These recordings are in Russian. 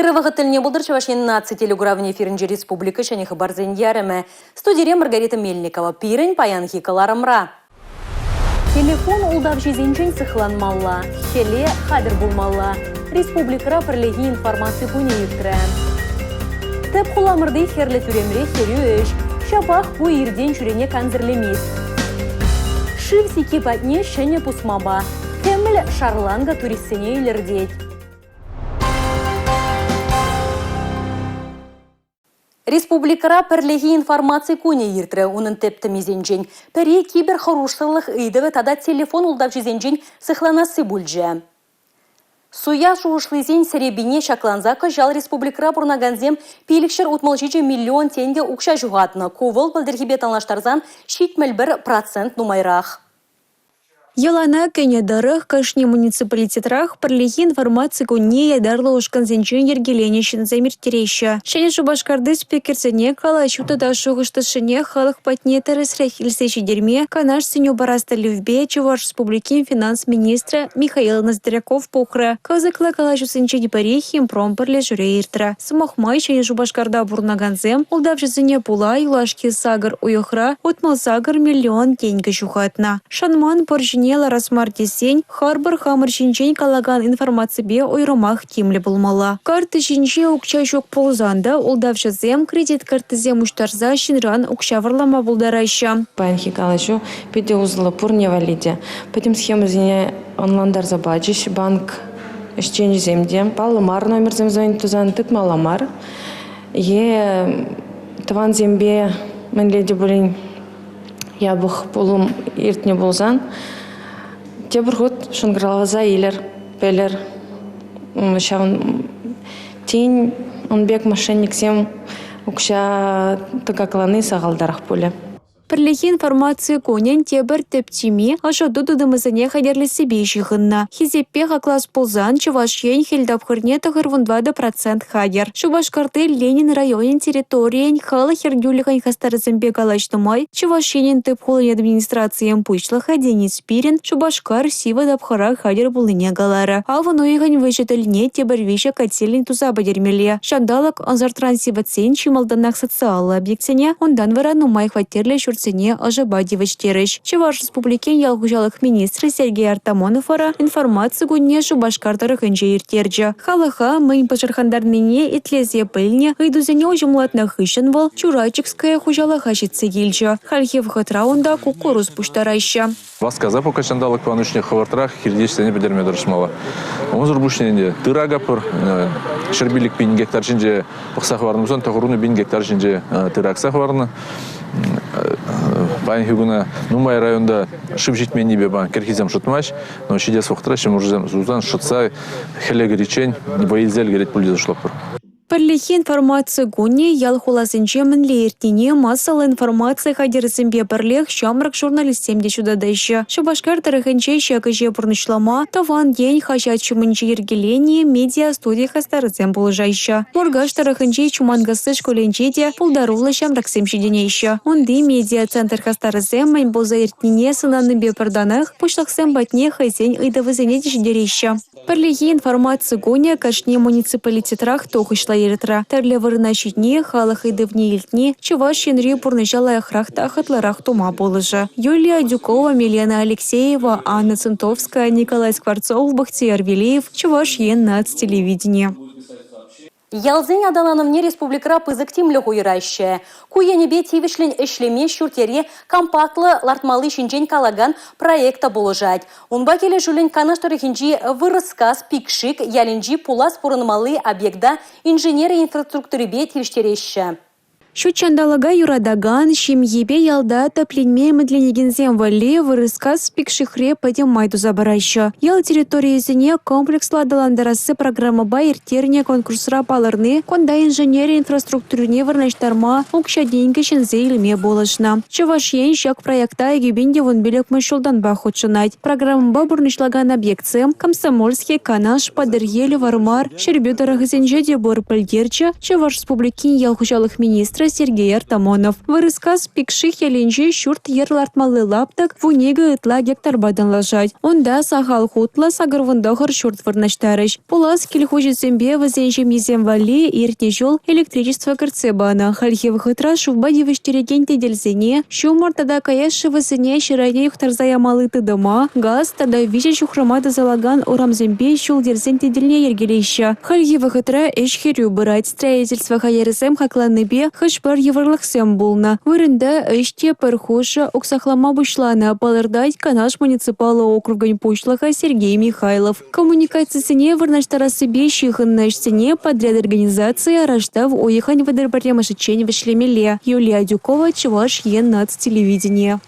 Первый вагательне булдыр чавашин наци телеграфный эфиринче республика шани хабарзен яреме. Студия Маргарита Мельникова. Пирень паянхи каларамра. Телефон улдав жизенчен сыхланмалла. Хеле хадыр булмалла. Республикара пірлегі информации күне ектірі. Тәп құламырды херлі түремре хері өш. Шапақ бұ ерден жүрене канзірлемес. Шив секе патне шәне пусмаба. Кәміл шарланга туристсене елірдет. Республикара пірлегі информации күне ертірі оның тәпті мезенжен. Пәрі кибер хорушсырлық үйдіві тада телефон ұлдав жезенжен сықланасы бүлжі. Суя шуышлызен серебине шакланзақы жал республикара бұрнаганзем пейлікшір ұтмалжече миллион тенге ұқша жүғатыны. Ковыл білдіргебет анлаштарзан шитмел 1% нумайрақ. Ялана кенедарых кашни муниципалитетрах пірлегі информации күне ядарлы ұшқан зенчен ергеленешін замертереща. Шәне Шубашкарды спикерсене кала шутада шуғыштышыне халық патне тәрісрәх илсеші дерме канаш сеню бараста Левбе Чуваш республикин финанс-министра Михаил Ноздряков пухры. Казықла кала шусенче депарехим промперле жүре иртра. Смахмай шәне Шубашкарда бурнаганзем улдав жызыне пула юлашки сагыр уйықра отмал сагыр миллион тенге жухатна. Шанман поржин Расмар десень, харбар хамыр шинчен калаган информация бе ойрымах тимлі булмала. Карты шинче укча жок ползанда, улдавшы зем кредит карты зем уштарза шинран укча варлама булдарайша. Паянхи калашу, педе узла пурне валиде. Потім схему зіне онландар забачиш, банк ішчен земде. Палымар номер зем звонит тузан тык маламар. Е таван зембе мен леди булин ябых пулум иртне булзан. Тебір ғыт шынгыралғыза елер, бәлер. Шағын тейін онбек мошенниксем ұқша тұғақланы сағалдарақ бөлі. Пірлегі информация конен тебір тептими, ашаду дудымызыне хадерлесі бейшіғынна. Хизеппе қаклас ползан, Чувашен хелдапхырне тұғырвын 20% хадер. Шубашкарды Ленин районен территориен халы хергюліған хастарызымбе галаштымай, Чувашенен тып холын администрациям пучлыха Денис Пирин, Шубашкар сива дапхара хадер булыне галары. Авын ойған выжетіліне тебір веші кателін туза бадермеле. Шандалық анзартрансивацен чималданақ социалы объектсене, ондан варану май хватерлі шурцене ожабадевич тереш. Чуваш республикен ялгужалых министры Сергей Артамоновара информацию гунне Шубашкартарых инжейртерджа. Халаха мын пашархандарныне итлезе пыльне, гайдузене ожымлатна хышынвал, Чурачикская хужалаха житсе елджа. Хальхев хатраунда кукуруз пуштарайща. Васказа пока чандалык панучне хавартрах хирдешсене бедерме дұрышмала. Онзыр бушненде тырага пыр, шербилик 1000 гектар жинже пықсақ варнымызон, тағыруны 1000 гектар жинже тыраксақ варны. Пайн хигуна Нумай районда шып жетмени беба керхизем шутмаш, но шидес вақтыра, чем уже зузан шутса хелег речень, не боизель говорит пульдезу шлопыр. Пірлегі информация гуне ялхуласынче мінле ертіне массалы информация хадерісімбе бірлег шамрак журналистемде шудадайшы. Шубашкар тарихынче шекіже бұрнышлама, таван день хашат чумынче ергелене медиа студия хастарызем болжайшы. Моргаш тарихынче чумангасы школенче де пулдарулы шамраксем шеденейші. Онды медиа центр хастарызем майн болза ертіне сынаныбе бірданық, пушлақсем батне хайзен ыйдавызене дешдерейші. Пірлегі информация гуне кашне муниципалитетрах тоқышла ерітра. Тәрлі вырына шетне, халық идывне елтне, Чуваш енри пурнышала яхрахта ахатларах тума болыжы. Юлия Дюкова, Милена Алексеева, Анна Центовская, Николай Скворцов, Бахтияр Велеев, Чуваш ен нацтелевидение. Ялзен адаланымне республикара пызык тимлі хуйрайшы. Куенебе тивишлен эшлеме шүртере компактлы лартмалы шинжен калаган проекта болыжать. Унба келе жүлін канаштары хинжи вырыскас пикшик ялинжи пулас пурынмалы объекта инженері инфраструктуры бе тивиштереші. Шучандалага юрадаган, шимьебе ялда топленме медленегензем вале вырыскас пикшихре падем майду забарайшы. Ял территории зене комплекс ладаландарасы программа байертерне конкурсра палырны, конда инженерия инфраструктурне варнаштарма укша деньги шензе илме болышна. Чувашен шак проекта егебенде вон белек мышылдан бахотшынать. Программа бабурнышлаган объектсем, Комсомольский, Канаш, Падырьель, Вармар, Шербюдарах зенже дебор пальдерча, Чуваш республикин ялхужалых министр министра Сергей Артамонов. Вырыскас пикших еленже шурт ерлартмалы лаптык вунега ытла гектар бадан лажать. Онда сахал хутла сагарвындахар шурт вырнаштарыш. Пулас кельхужесембе вазенжем езем вали иртнежол электричество кырцебана. Хальхев хытра шувбади выштереген теделзене. Шумар тада каяши вазене ширайне юхтарзая малыты дома. Газ тада вижа шухрамада залаган урамзембе шул дерзен теделне ергелейші. Хальхев хытра эшхерю бырать. Строительство хаярысем хакланыбе хышпар еврлахсем булна. Вырында эште перхоша оксахлама бушлана. Палырдать канаш муниципалы округань пушлаха Сергей Михайлов. Коммуникациясыне вырнаштарасыбе шихыннашсыне подряд организации араштав уехань водорбаремашечень вишлемеле. Юлия Дюкова, Чуваш, ЕНАЦ телевидение.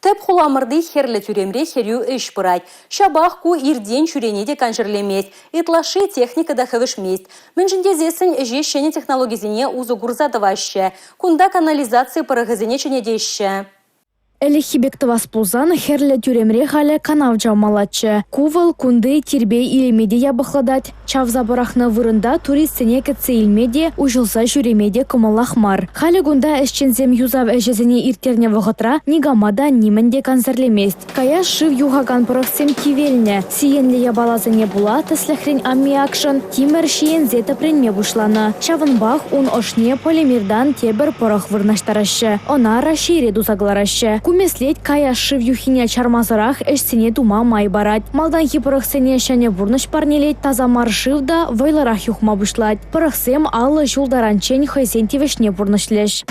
Тәп хуламырды херлі түремре херю үш бұрайд. Шабақ ку ирден чүренеде канжырлемет. Итлашы техникада хывышмест. Мүнжінде зесін жешшені технологизіне узу гурзадывашы. Кунда канализация парагызіне чөнедеші. Әлі хибектівас пулзан херлі түремре халі канав жаумалатшы. Кувал кунды тирбей илемеде ябықладат. Чавза барахны вырында туристсене кітсе илмеде, ұжылса жүремеде кымылахмар. Халі гунда әшчензем юзав әжезіне иртерне вғытра, нигамада нимінде консерлемест. Кая шыв юғаган бұрықсем кивеліне. Сиенлі ябалазыне була, тісліхрен аммиакшын, тимер шиен зеті пренме бұшлана. Чавынбақ он ошне полимердан тебір пұрық вырнаштарашы. Онара ширеду загларашы. Кумеслет кая шыв юхине чармазырах эшсене дума май барать. Малдан хипырықсене шәне бұрныш парнелет таза маршывда вайларах юхма бұшлать. Пырықсем аллы жулдаранчен хайсен тевешне бұрнышлеш.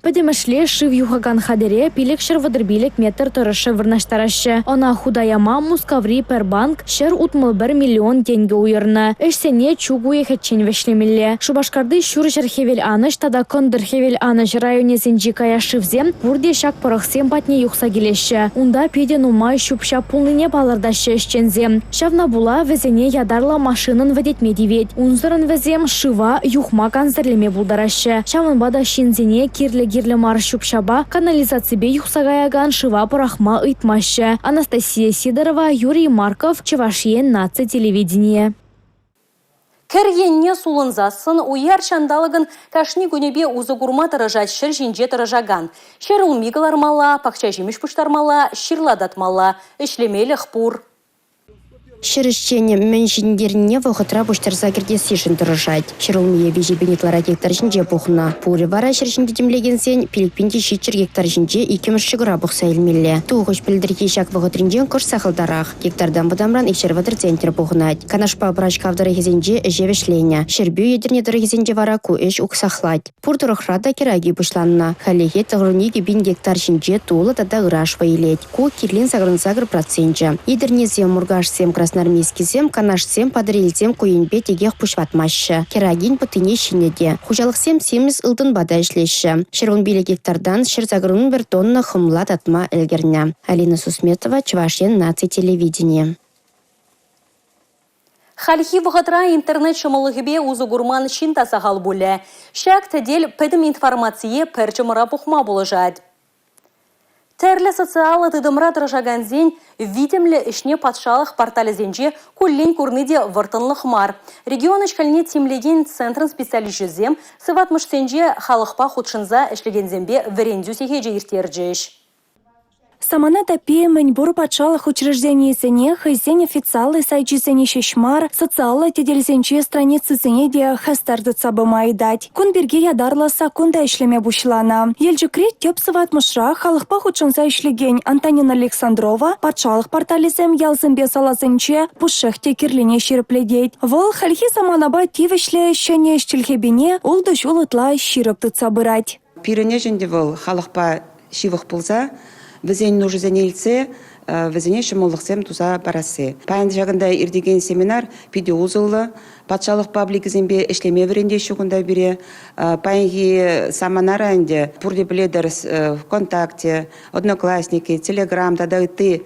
Падемашле шыв юхаган хадере пилек шыр вадырбилек метр тұрышы вырнаштарашы. Она худаяма мускаври пербанк шыр утмыл 1 миллион тенге уйырны. Эшсене чугу ехетчен вешлемелле. Шубашкарды шур жерхевел аныш, тада кондыр хевел аныш районе зенджикая шывзем, бурде шак порықсем патне юхса келеші. Унда педе нумай шупша пулныне балырдашы эшчензем. Шавна була везене ядарла машинын ведетме девет. Унзырын везем шыва юхма канзерлеме булдарашы. Шавын бада шинзене кирле мар шупшаба канализациябе юхсагаяган шыва порахма ыйтмашы. Анастасия Сидорова, Юрий Марков, Чуваш, ЕНАЦ телевидение. Кәргенне сулынзасын уяр шандалығын кашни күнебе узы гурма тырыжат шыр жинже тырыжаган. Шыр улмигалармала, пақча жеміш пұштармала, шырладатмала, ішлемелі қпур. Шырышчене меншіндеріне вғытра бұштарса кердесі жын тұрышад. Шырылмие вежі бенетлара гектар жінже бұқына. Пуры бара шыршынды демлеген сен пилікпенде шетчір гектар жінже 2 гыра бұқса елмелі. Туғыш білдірге шак вғытрынжен күш сақылдарақ. Гектардан бұдамран экшерватыр центр бұқынад. Канашпа бұраш кавдары хезенже жевешлене. Шырбю едірне дұры хезенже вара ку үш ұқсақлад. Пур тұрықрада кераги бұшланна. Халеге тұғырнеге 1000 гектар жінже туылы тада ғыраш вайлет. Ку кирлин сағырын процентже. Едірне зем мұргаш сем красноармейский зем, канаш сем, падрил зем куенбе тегех пушватмашы. Керагин пытыне шинеде. Хужалық сем 7 ылдын бада ишлеші. Шырун биле гектардан шыр загырун 1 тонна хымлат атма элгерня. Алина Сусметова, Чуваш, ЕНАЦ телевидение. Хальхи вғытра интернет шымылығыбе узы гурман шинта сағал бұлі. Шак тәдел пәдім информация пәрчіміра бұқма бұлыжад. Тәрлі социалы тыдымра тұржаган зен видимлі ішне патшалық порталы зенже күллен көрнеде выртынлық мар. Регион ішкаліне темлеген центрын специалист зем сыватмыш сенже халықпа худшынза ішлеген зембе вірендю сехеже иртерджеш. Самана тапе мәнбур патшалық учреждениесіне хайзен официалы сайчисене шешмар, социалы теделзенче страницысыне де хастарды цабыма айдать. Кун берге ядарласа кунда ишлеме бушлана. Елжікре теп сыватмышра халықпа худшынса ишлеген Антонина Александрова патшалық портализем ялзымбе салазынче пушық текерлене шеріпледейд. Вол хальхи саманаба тивішле шәне іштілхебіне улды жулытла ширыпты цабырать. Пирене жінде вол халықпа шивық пулза, візен нужы зәнелсе, візене шымылықсем туза барасы. Пәйін жағында ирдеген семинар пиде узылы, патшалық пабликізенбе ішлеме веренде шуғында бере, пәйінгі саманара әнде, пұрде біледерс ВКонтакте, Одноклассники, Телеграм, тада үтті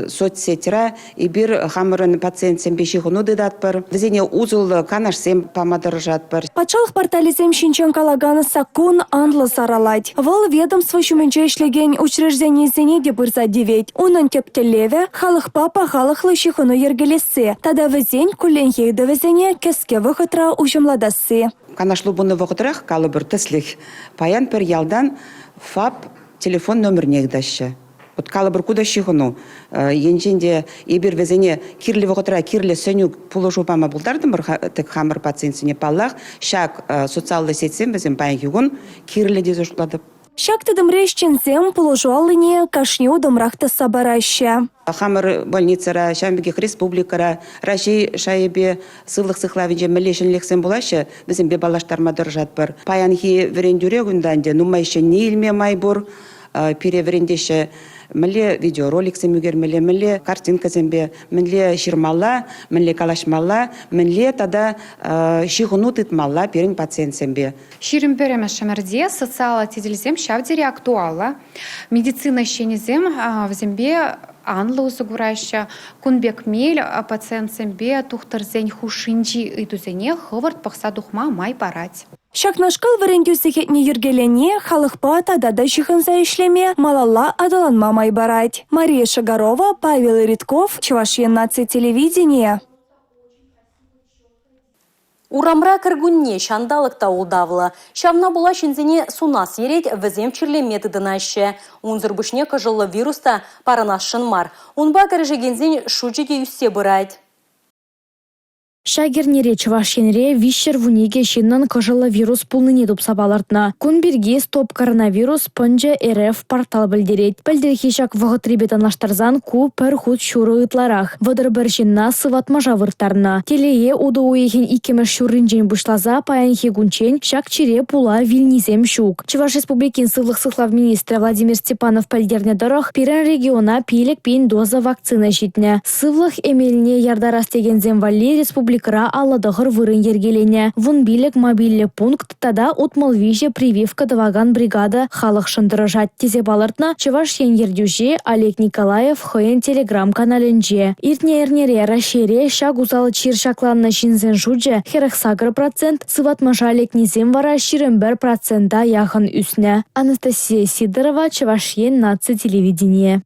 соцсетера и бир хамырын пациент сембеши хуну дедатпыр. Везене узул канаш сем помадыржатпыр. Патшалық портализем шинчен калаганы сакун анлы саралать. Вол ведомство шуменче ишлеген учреждение зенеде бырза девет. Унын тептелеве халық папа халықлы шихуну ергелесе. Тада везень кулен ейді везене кеске выхытра ужымладасы. Канашлу буны вғытрах калы бір тіслік. Паян пер ялдан ФАП телефон номеріне гдашы. Вот калы бір куда шихуну. Енженде ебір везене кирлі вғытра кирлі сөню пулыжу пама бұлдардым бір тік хамыр пациентсіне паллах. Шак социалды сетсем бізім паян кигун кирлі дезушладып. Шакты дымрещензем положуалыне кашню домрахта сабараща. Хамыр больницара, Шамбегих республикара, Раши шайбе сылық сықлавинже мілешінлексен болашы, бізім бе балаштарма дыржат бір. Паянхи верендюре күнданде, нумайшы не илме майбур, пире верендеші міле видеоролик семюгер, міле картинка зембе, міле ширмалла, міле калашмалла, міле тада шихуну тытмалла перен пациент зембе. Ширим береме шамерде, социала тиделзем шавдере актуала, медицина щенезем в зембе анлы узыгураща, кунбек мель пациент зембе тухтарзень хушинджи и тузене хывард пахса духма май парать. Шакнашкал варендюсы хетне ергелене, халықпа тадада шихынса ишлеме, малалла адаланма май барать. Мария Шагарова, Павел Ритков, Чувашия нация телевидения. Урамра кіргунне шандалықта удавла. Шавна була шинзене сунас ерет візем чірле методынаще. Унзыр бүшне кажылы вируста паранашын мар. Унба кіржегензен шуджеде үссе бұрайд. Шагернере Чувашенре вишер вуниге шиннан кожала вирус пулныне тупсабалартна. Кунберге стоп коронавирус пынжа РФ портал білдерет. Білдерхи шак вғыт ребетанаштарзан ку пір худ шуры ытларах. Вадыр бір жинна сыватма жавыртарна. Телее уды уехен икемеш шурынжен бұшлаза паянхи гунчен шак чире пула вильнизем шук. Чуваш республикин сывлық сыхлав министра Владимир Степанов пальдерне дорох пирен региона пилек пейн доза вакцина житне. Сывлық эмеліне ярдарас тегензем валли республика алладығыр вырын ергелене. Вун билек мобильный пункт тада утмал виже прививка даваган бригада халық шындырыжат тезе балыртна Чуваш ердюже Олег Николаев хойен телеграм-каналінже. Иртне эрнере рашере шаг узалы чир шакланна шинзен жудже херах сагр процент, сыватмажа Олег низем вара 21% яхын үсне. Анастасия Сидорова, Чувашия нация телевидения.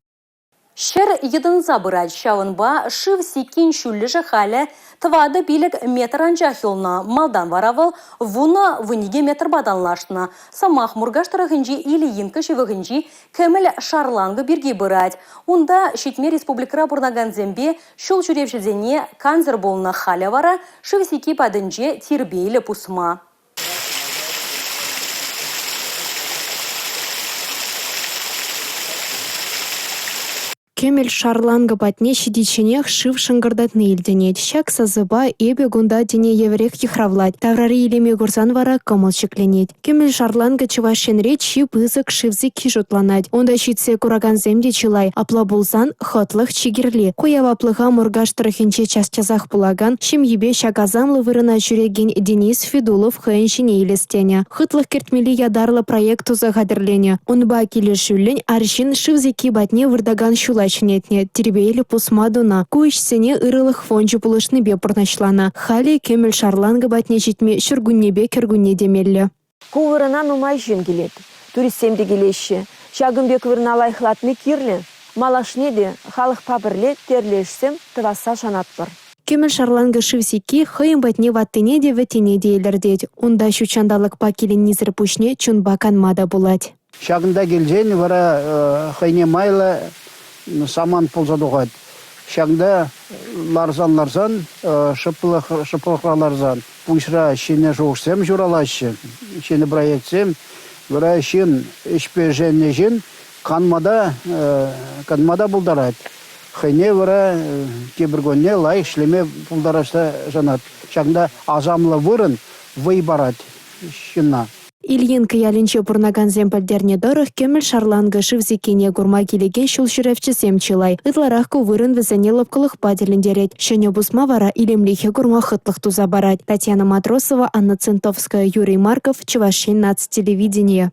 Шер едін забырать шавынба шив сикин шүлі жахалі твады билік метр анжахилна малдан варавыл вуна вуниге метр баданлашна. Самах мургаштырығынжи или инкі шивығынжи кәміл шарлангы бірге бұрать. Унда шетме республикара бұрнаган зембе шул жүревшізене канзер болына халя вара шив сики падынже тирбейлі пусма. Кемел шарланга батне шидиченех шив шыңгырдатны илденет. Шак сазыба эбе гунда дене еврек хихравлать. Таврари илеме гурзан вара кымыл шекленет. Кемел шарланга чывашенре чи пызык шивзи кижутланать. Онда щитсе кураган земде чилай. Апла булзан хотлых чигерли. Куя ваплыға мургаштырыхенче час-часах булаган. Шим ебе шагазамлы вырына жүреген Денис Федулов хэншине илестене. Хытлых кертмели ядарлы проекту загадерлене. Онба келешүлін аршин шивзики батне вырдаган шулай нетне тербейлі пусмадуна. Куишсене ырылых фонжы пулышны бе пұрнашлана. Хали кемел шарланга батне жетме шүргүннебе кергүнне демелі. Кувырына нумай жын келет. Туристемде келеші. Шагымбек вырналай хлатны кирлі. Малашнеде халық пабірле терлешсем тываса жанатпыр. Кемел шарланга шивсики хыйым батне ваттыне де вәтене дейлердет. Онда шучандалық пакелен низір пушне чунба канмада булать. Шагында келжен вара хыйне майла саман пулзадуғад. Шаңда ларзан, шыпылықраларзан. Пуншыра шене жоғышсем журалашы, шене проектсем, вара шен ішпе жене жен канмада бұлдарад. Хайне вара кебіргонне лайық шлеме бұлдарашта жанат. Шаңда азамлы вырын вый барад шынна. Ильин кыялинче пурнаган земпальдерне дорых кемел шарланга шивзикене гурма келеген шул шүревчі семчилай. Ытларах кувырын візіне лапкылық паделіндерет. Шыне бусма вара илемлихе гурма хытлық туза барать. Татьяна Матросова, Анна Центовская, Юрий Марков, Чувашия нация телевидения.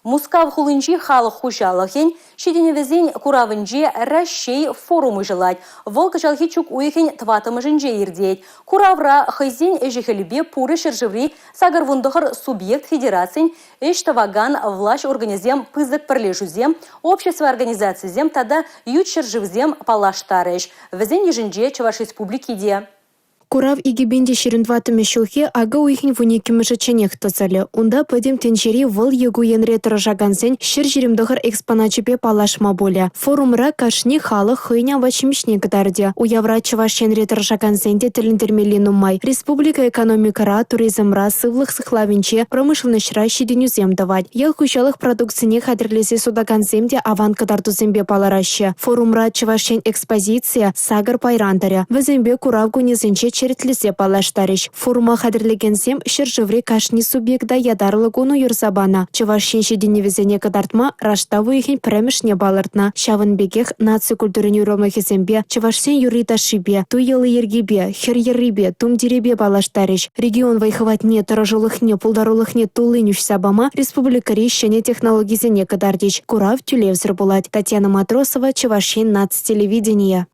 Мускав хулынжи халық хушалахен, шеденевезен куравынжи Рашей форумы жылать. Волк жалхичук уехен тватымыжынже ирдеть. Куравра хайзен эжихелебе пуры шержеври сагарвундахар субъект федерацин эштаваган власть организем пызык пірлешузем, общество организациязем тада ют шержевзем палаштарыш. Везен ежинже Чуваш республики де. Курав игибенде ширинватыме шулхе ага уйхин вуникимыжы ченех тозалі. Унда пөдем теншери выл егу енре тұржаганзен шыр жиримдығыр экспоначыпе палашма боля. Форумра кашни халық хыйня вачимишне гдарде. Уявра Чуваш енре тұржаганзенде тіліндермелі нумай. Республика экономикара, туризмра, сывлық сықлавинче, промышленнышра шиденюзем давать. Ел хущалық продукцияне хадрлесе судаганземде аван кадартузембе палараще. Форумра Чувашен экспозиция сагар пайрандаря. Візембе курав гунезенче черетлесе палаштарыш. Форума хадрлегенсем шыржывре кашни субъекта ядарлыгуну юрсабана. Чувашин шеденевезене кадартма раштаву ихин премешне балартна. Шавынбекех наци культурын юромахесембе, Чувашсен юрита шибе, туелы ергебе, хер еррибе, тум деребе палаштарыш. Регион вайхыватне, таражулыхне, пулдарулыхне тулынюш сабама, республикари шене технологизене кадардич. Курав тюлевзір булать. Татьяна Матросова, Чувашин нацтелевидение.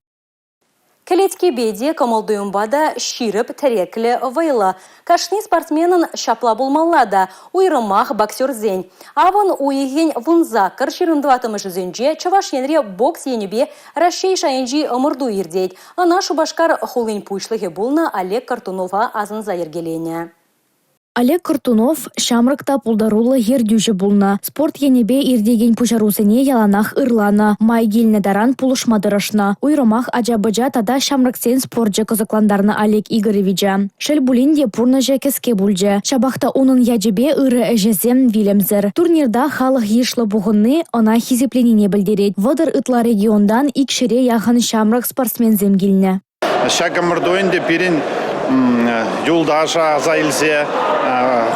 Келетке беде камалдуюмбада ширып тереклі вайла. Кашни спортсменын шапла булмаллада, уйрымах боксерзен. Авын уйген вунзакыр ширындватымыш зенже Чуваш енре бокс енебе Рашей шайынжи ымырду ирдейд. Ана шубашкар хулын пуйшлығы булна Олег Картунова азын заергелене. Олег Картунов шамрыкта пулдарулы ердюжі булна. Спорт енебе ирдеген пужарузыне яланах ырлана. Май гелне даран пулышмадырышна. Уйрымах аджабыджа тада шамрыксен спортжы кызыкландарны Олег Игоревича. Шел булинде пурныжы кеске бульже. Шабахта унын яджебе ыры эжезем вилемзір. Турнирда халық ешлы буғынны она хизепленіне білдерет. Водыр ытла региондан икшіре яғын шамрык спортсмензем гелне. Шагамырдойынде пирин юлдаша азайлзе,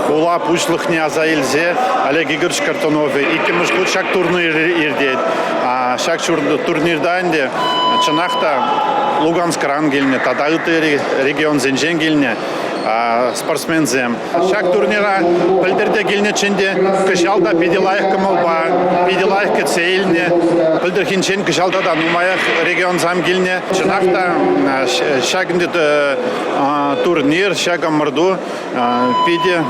хула пушлыхне азайлзе, Олег Игоревич Картунов, икимыш хут шак турнир ирдет. Шак турнирдайынде чынақта Луганск-ран келіне, тада ыты регион зенжен келіне. Спортсмензем. Шак турнира пілдерде келнеченде кышалда педелайық кымылба, педелайық кецейліне, пілдерхенчен кышалда да нумайық регион зам келіне. Чынақта шагынде турнир, шагам мырду педе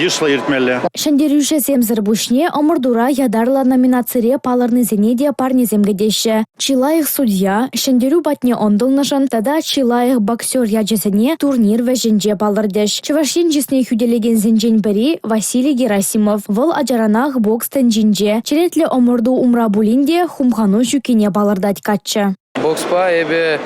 ешлы иртмелі. Шандерюше земзір бушне омырдура ядарла номинацире паларны зенеде парни земгедеші. Чилайық судья, шандерю батне ондылнышын, тада чилайық боксер яджесене турнир вәжінже палар. Чувашин жесне хүделеген зенжен бірі Василий Герасимов. Вол аджаранах бокстен жинже. Черетлі омырду умра булинде хумхану жүкене балырдать катчы. Бокспа эбе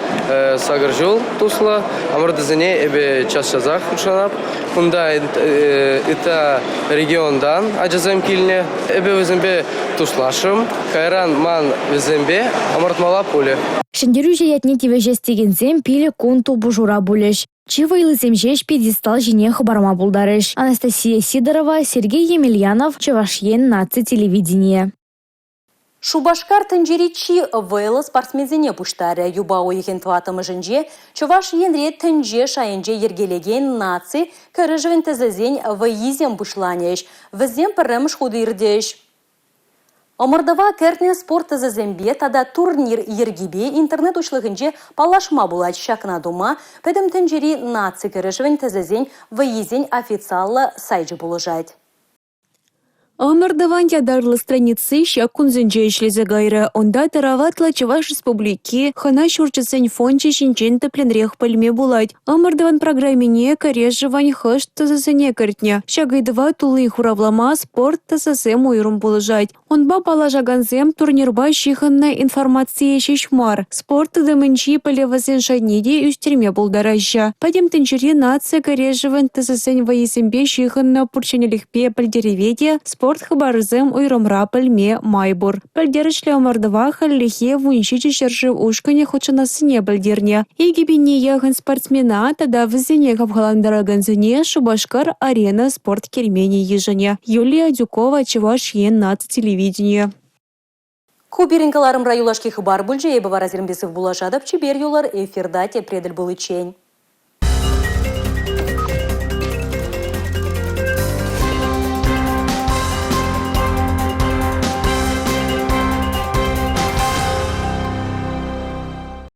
сагыржул тусла, амырдызыне эбе час жазақ ұшанап. Кунда ита региондан аджазем килне. Эбе өзімбе туслашым. Кайран ман өзімбе амыртмала пуле. Шендерю жаятне тивежестеген зем пиле кунту бужура булеш. Чивайлы земжеш пьедестал жіне хабарма булдарыш. Анастасия Сидорова, Сергей Емельянов, Чувашен наци телевидение. Шубашкар тенджеричи вейлы спортсмензене пуштары. Юба ойхен тватымыжынже, Чуваш енре тенже шайынже ергелеген наци кырыжвен тезезен вейзем пушланеш. Везем пірремш худы ирдеш. Омырдава кертне спорт тезезембе тада турнир ергебе интернет ушлығынже палашма булать шакна дума, пәдім тенджери наци кырыжвен тезезен вейзен официалы сайджы булыжать. Омырдаван ядарлы страницы щак кунзенже ишлезе гайры. Онда тараватла Чуваш республики хана шурчесен фонче шинчен тепленрех пальме булать. Омырдаван программине корежевань хыш тазасене кертне. Щагайдава тулы хуравлама спорт тазасем уйрум булыжать. Онба палажаганзем турнирба шиханна информация шишмар. Спорт тадамынчи палевазен шайниде үстерме булдараща. Падем тенчери нация корежевань тазасен ваесембе шиханна пурченелихпе пальдереведе спорт хабарзем уйромра пальме майбур. Пальдерышле омырдава халлихе вуншичи шерши ушкане хочанасыне пальдерне. Егибине яган спортсмена тада візене гавгаландараганзыне Шубашкар арена спорт кермени ежене. Юлия Дюкова, Чувашен нацтелевидение. Куберинкаларым раюлашки хабар бүлже ебі варазирмбесів булашадып чебер юлар эфирдате преділ бұл ичен.